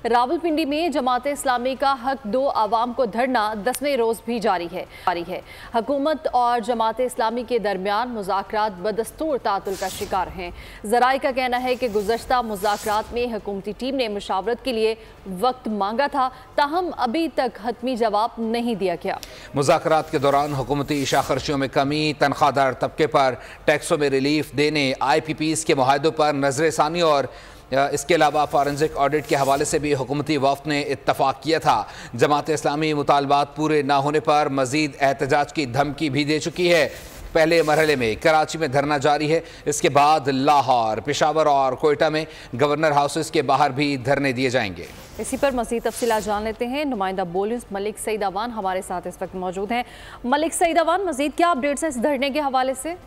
रावलपिंडी में जमात इस्लामी का हक दो आवाम को धरना 10वें रोज भी जारी है। हुकूमत और जमात इस्लामी के दरमियान मुज़ाकरात बदस्तूर तातुल का शिकार हैं। ज़राए का कहना है कि गुज़श्ता मुज़ाकरात में हुकूमती टीम ने मुशावरत के लिए वक्त मांगा था, ताहम अभी तक हतमी जवाब नहीं दिया गया। मुज़ाकरात के दौरान हुकूमती इशा खर्चियों में कमी, तनख्वाहदार तबके पर टैक्सों में रिलीफ देने, IPPs के मुआहदों पर नजरसानी और इसके अलावा फॉरेंसिक ऑडिट के हवाले से भी हुकूमती वफ़द ने इत्तफाक किया था। जमात इस्लामी मुतालबात पूरे न होने पर मजीद एहतजाज की धमकी भी दे चुकी है। पहले मरहले में कराची में धरना जारी है, इसके बाद लाहौर, पेशावर और कोयटा में गवर्नर हाउसेस के बाहर भी धरने दिए जाएंगे। इसी पर मज़ीद तफसीलात जान लेते हैं। नुमाइंदा बोलिस मलिक सईद अवान हमारे साथ इस वक्त मौजूद हैं। मलिक सईद अवान, मजीद क्या अपडेट्स हैं इस धरने के हवाले से?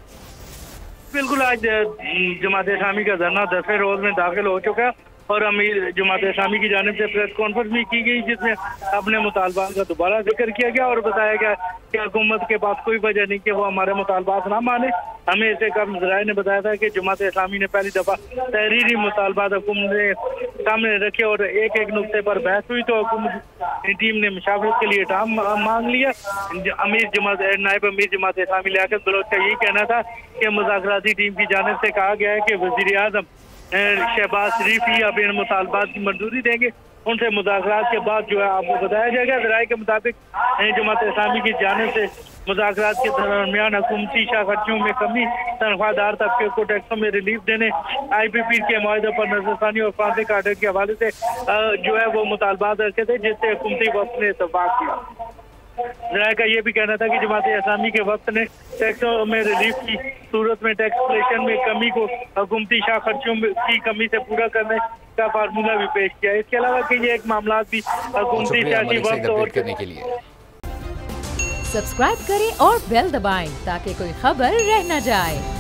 बिल्कुल, आज जमात इस्लामी का धरना 10वें रोज में दाखिल हो चुका है और अमीर जमात इस्लामी की जानिब से प्रेस कॉन्फ्रेंस भी की गई, जिसमें अपने मुतालबात का दोबारा जिक्र किया गया और बताया गया कि हुकूमत के पास कोई वजह नहीं कि वो हमारे मुतालबात ना माने। हमें इसे कम ज़राए ने बताया था कि जमात इस्लामी ने पहली दफ़ा तहरीरी मुतालबात हुकूमत ने सामने रखे और एक एक नुक्ते पर बहस हुई तो हुकूमत टीम ने मुशावरत के लिए टाइम मांग लिया। नायब अमीर जमात इस्लामी लियाकत बलोच का यही कहना था कि मुज़ाकराती टीम की जानिब से कहा गया है कि वज़ीर आज़म शहबाज शरीफ ही अब इन मुतालबात की मंजूरी देंगे। उनसे मुज़ाकरात के बाद जो है आपको बताया जाएगा। ज़राए के मुताबिक जमात इस्लामी की जानिब से मुज़ाकरात के दरमियान हुकूमती खर्चों में कमी, तनख्वाहदार तबके को टैक्सों में रिलीफ देने, IPP के मुआहदे पर नजरसानी और फॉरेंसिक ऑडिट के हवाले से जो है वो मुतालबात रखे थे, जिससे हुकूमती वक्त ने इत्तफाक किया। ज़राए का ये भी कहना था कि जमात इस्लामी के वक्त ने टैक्सों में रिलीफ की सूरत में टैक्स कलेक्शन में कमी को हुकूमती खर्चों की कमी से पूरा करने का फार्मूला भी पेश किया। इसके अलावा कई एक मामला भी हुकूमती सियासी वक्त और करने के लिए सब्सक्राइब करें और बेल दबाएं ताकि कोई खबर रह न जाए।